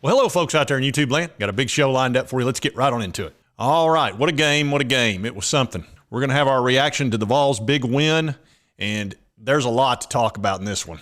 Well, hello, folks out there in YouTube land. Got a big show lined up for you. Let's get right on into it. All right, what a game, what a game. It was something. We're going to have our reaction to the Vols' big win, and there's a lot to talk about in this one.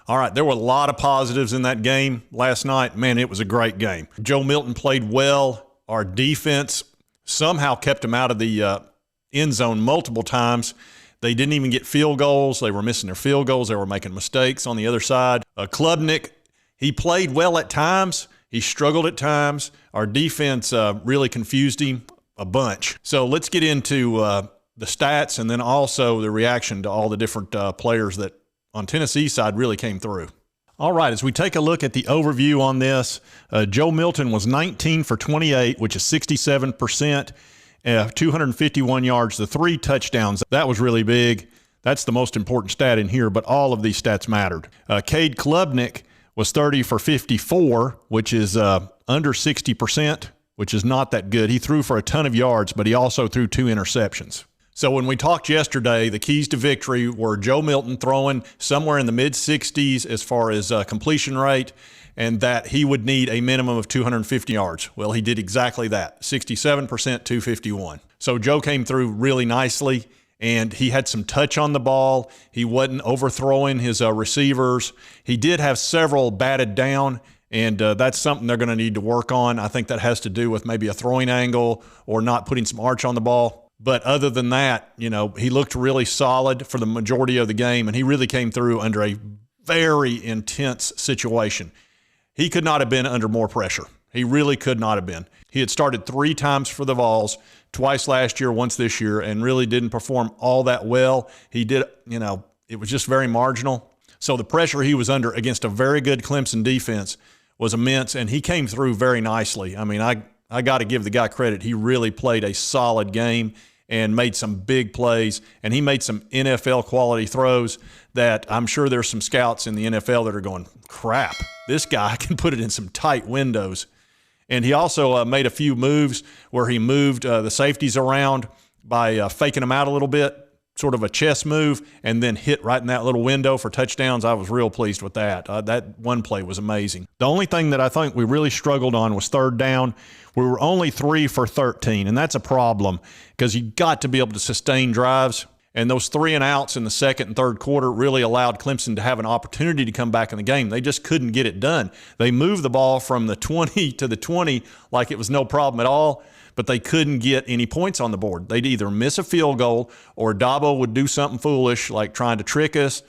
All right, there were a lot of positives in that game last night. Man, it was a great game. Joe Milton played well. Our defense somehow kept him out of the end zone multiple times. They didn't even get field goals. They were missing their field goals. They were making mistakes on the other side. Klubnik, he played well at times. He struggled at times. Our defense really confused him a bunch. So let's get into the stats and then also the reaction to all the different players that on Tennessee's side really came through. All right, as we take a look at the overview on this, Joe Milton was 19 for 28, which is 67%, 251 yards, the 3 touchdowns. That was really big. That's the most important stat in here, but all of these stats mattered. Cade Klubnik was 30 for 54, which is under 60%, which is not that good. He threw for a ton of yards, but he also threw 2 interceptions. So when we talked yesterday, the keys to victory were Joe Milton throwing somewhere in the mid-60s as far as completion rate, and that he would need a minimum of 250 yards. Well, he did exactly that, 67%, 251. So Joe came through really nicely, and he had some touch on the ball. He wasn't overthrowing his receivers. He did have several batted down, and that's something they're going to need to work on. I think that has to do with maybe a throwing angle or not putting some arch on the ball. But other than that, you know, he looked really solid for the majority of the game, and he really came through under a very intense situation. He could not have been under more pressure. He really could not have been. He had started 3 times for the Vols, twice last year, once this year, and really didn't perform all that well. He did, you know, it was just very marginal. So the pressure he was under against a very good Clemson defense was immense, and he came through very nicely. I mean, I got to give the guy credit. He really played a solid game and made some big plays, and he made some NFL quality throws that I'm sure there's some scouts in the NFL that are going, crap, this guy can put it in some tight windows. And he also made a few moves where he moved the safeties around by faking them out a little bit, sort of a chess move, and then hit right in that little window for touchdowns. I was real pleased with that. That one play was amazing. The only thing that I think we really struggled on was third down. We were only 3 for 13, and that's a problem because you got to be able to sustain drives. And those 3 and outs in the second and third quarter really allowed Clemson to have an opportunity to come back in the game. They just couldn't get it done. They moved the ball from the 20 to the 20 like it was no problem at all, but they couldn't get any points on the board. They'd either miss a field goal or Dabo would do something foolish like trying to trick us.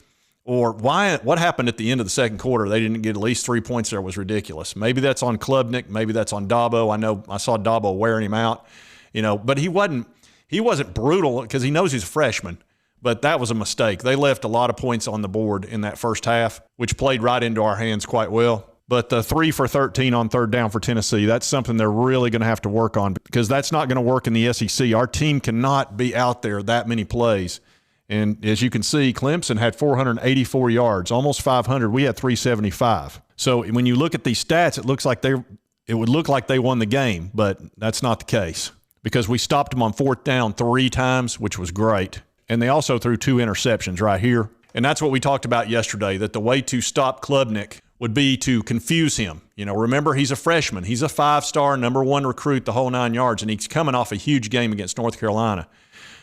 Or what happened at the end of the second quarter? They didn't get at least 3 points there was ridiculous. Maybe that's on Klubnik. Maybe that's on Dabo. I know I saw Dabo wearing him out, you know, but he wasn't brutal because he knows he's a freshman. But that was a mistake. They left a lot of points on the board in that first half, which played right into our hands quite well. But the 3 for 13 on third down for Tennessee, that's something they're really going to have to work on because that's not going to work in the SEC. Our team cannot be out there that many plays. And as you can see, Clemson had 484 yards, almost 500. We had 375. So when you look at these stats, it would look like they won the game, but that's not the case because we stopped them on fourth down 3 times, which was great. And they also threw 2 interceptions right here. And that's what we talked about yesterday, that the way to stop Klubnik would be to confuse him. You know, remember, he's a freshman. He's a 5-star, #1 recruit, the whole 9 yards, and he's coming off a huge game against North Carolina.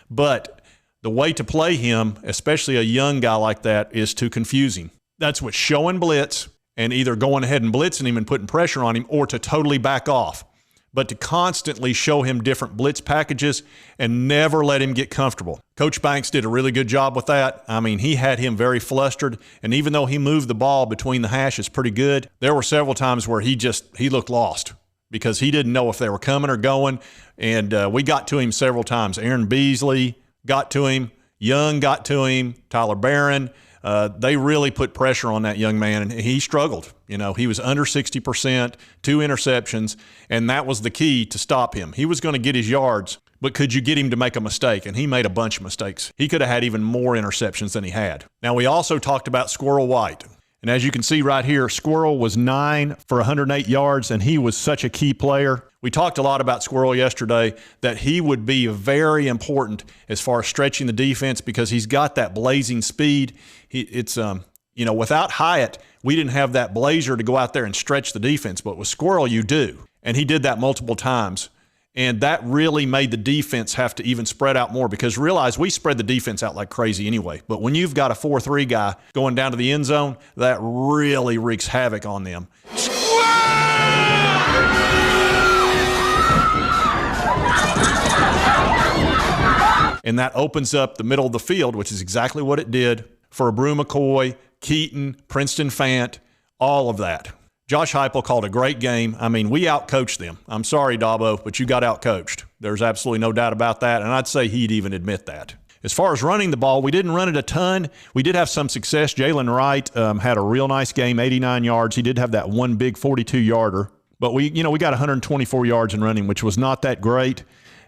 But the way to play him, especially a young guy like that, is to confuse him. That's what showing blitz and either going ahead and blitzing him and putting pressure on him or to totally back off. But to constantly show him different blitz packages and never let him get comfortable. Coach Banks did a really good job with that. I mean, he had him very flustered, and even though he moved the ball between the hashes pretty good, there were several times where he looked lost because he didn't know if they were coming or going, and we got to him several times. Aaron Beasley got to him, Young got to him, Tyler Barron. They really put pressure on that young man, and he struggled. You know, he was under 60%, 2 interceptions, and that was the key to stop him. He was going to get his yards, but could you get him to make a mistake? And he made a bunch of mistakes. He could have had even more interceptions than he had. Now, we also talked about Squirrel White. And as you can see right here, Squirrel was 9 for 108 yards, and he was such a key player. We talked a lot about Squirrel yesterday, that he would be very important as far as stretching the defense because he's got that blazing speed. It's without Hyatt, we didn't have that blazer to go out there and stretch the defense. But with Squirrel, you do. And he did that multiple times. And that really made the defense have to even spread out more, because realize we spread the defense out like crazy anyway. But when you've got a 4-3 guy going down to the end zone, that really wreaks havoc on them. And that opens up the middle of the field, which is exactly what it did for Brew McCoy, Keaton, Princeton Fant, all of that. Josh Heupel called a great game. I mean, we outcoached them. I'm sorry, Dabo, but you got outcoached. There's absolutely no doubt about that, and I'd say he'd even admit that. As far as running the ball, we didn't run it a ton. We did have some success. Jalen Wright had a real nice game, 89 yards. He did have that one big 42-yarder. But we got 124 yards in running, which was not that great.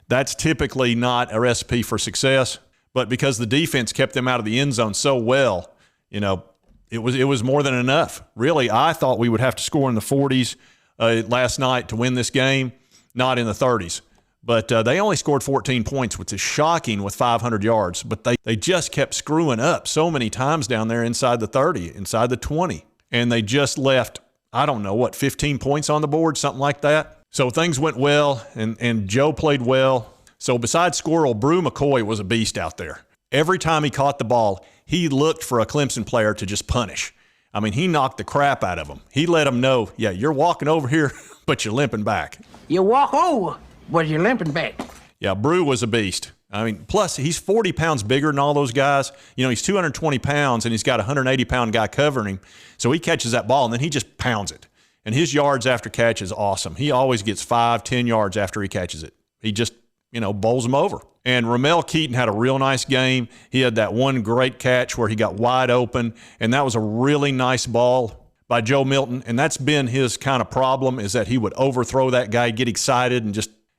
That's typically not a recipe for success. But because the defense kept them out of the end zone so well, it was more than enough. Really, I thought we would have to score in the 40s last night to win this game, not in the 30s. But they only scored 14 points, which is shocking with 500 yards. But they just kept screwing up so many times down there inside the 30, inside the 20. And they just left, 15 points on the board, something like that. So things went well, and Joe played well. So besides Squirrel, Brew McCoy was a beast out there. Every time he caught the ball, he looked for a Clemson player to just punish. I mean, he knocked the crap out of them. He let them know, yeah, you're walking over here, but you're limping back. You walk over, but you're limping back. Yeah, Brew was a beast. I mean, plus he's 40 pounds bigger than all those guys. He's 220 pounds, and he's got a 180-pound guy covering him. So he catches that ball, and then he just pounds it. And his yards after catch is awesome. He always gets 5-10 yards after he catches it. He just, bowls them over. And Ramel Keaton had a real nice game. He had that one great catch where he got wide open, and that was a really nice ball by Joe Milton. And that's been his kind of problem, is that he would overthrow that guy, get excited,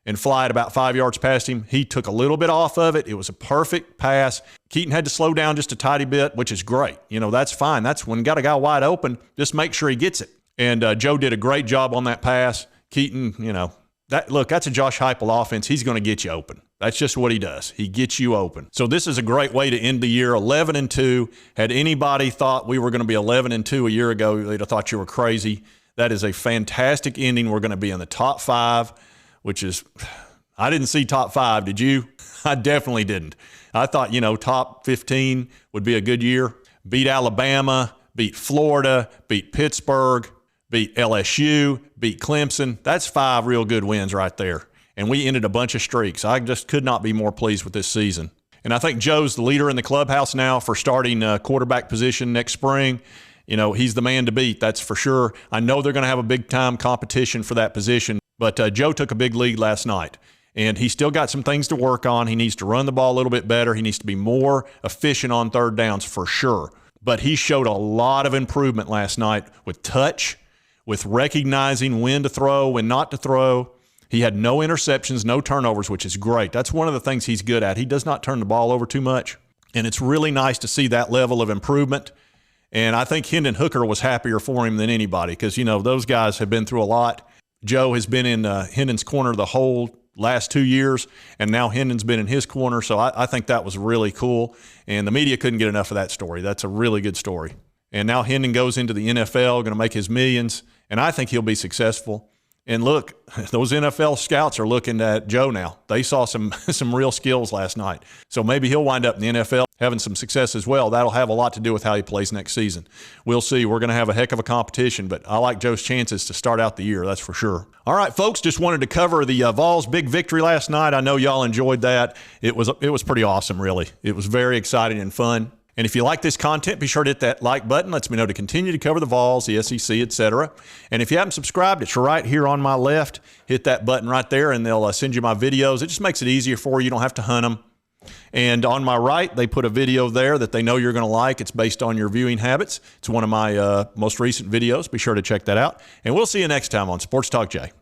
and fly it about 5 yards past him. He took a little bit off of it. It was a perfect pass. Keaton had to slow down just a tiny bit, which is great. That's fine. That's when you got a guy wide open, just make sure he gets it. And Joe did a great job on that pass. Keaton, that's a Josh Heupel offense. He's going to get you open. That's just what he does. He gets you open. So this is a great way to end the year, 11-2. Had anybody thought we were going to be 11-2 a year ago, they'd have thought you were crazy. That is a fantastic ending. We're going to be in the top 5, which is, I didn't see top 5. Did you? I definitely didn't. I thought, top 15 would be a good year. Beat Alabama, beat Florida, beat Pittsburgh, beat LSU, beat Clemson. That's 5 real good wins right there. And we ended a bunch of streaks. I just could not be more pleased with this season. And I think Joe's the leader in the clubhouse now for starting quarterback position next spring. He's the man to beat, that's for sure. I know they're going to have a big-time competition for that position, but Joe took a big lead last night. And he's still got some things to work on. He needs to run the ball a little bit better. He needs to be more efficient on third downs for sure. But he showed a lot of improvement last night with touch, with recognizing when to throw, when not to throw. He had no interceptions, no turnovers, which is great. That's one of the things he's good at. He does not turn the ball over too much. And it's really nice to see that level of improvement. And I think Hendon Hooker was happier for him than anybody because, those guys have been through a lot. Joe has been in Hendon's corner the whole last 2 years, and now Hendon's been in his corner. So I think that was really cool. And the media couldn't get enough of that story. That's a really good story. And now Hendon goes into the NFL, going to make his millions, and I think he'll be successful. And look, those NFL scouts are looking at Joe now. They saw some real skills last night. So maybe he'll wind up in the NFL having some success as well. That'll have a lot to do with how he plays next season. We'll see. We're going to have a heck of a competition, but I like Joe's chances to start out the year, that's for sure. All right, folks, just wanted to cover the Vols' big victory last night. I know y'all enjoyed that. It was pretty awesome, really. It was very exciting and fun. And if you like this content, be sure to hit that like button. Lets me know to continue to cover the Vols, the SEC, etc. And if you haven't subscribed, it's right here on my left. Hit that button right there, and they'll send you my videos. It just makes it easier for you. You don't have to hunt them. And on my right, they put a video there that they know you're going to like. It's based on your viewing habits. It's one of my most recent videos. Be sure to check that out. And we'll see you next time on Sports Talk Jay.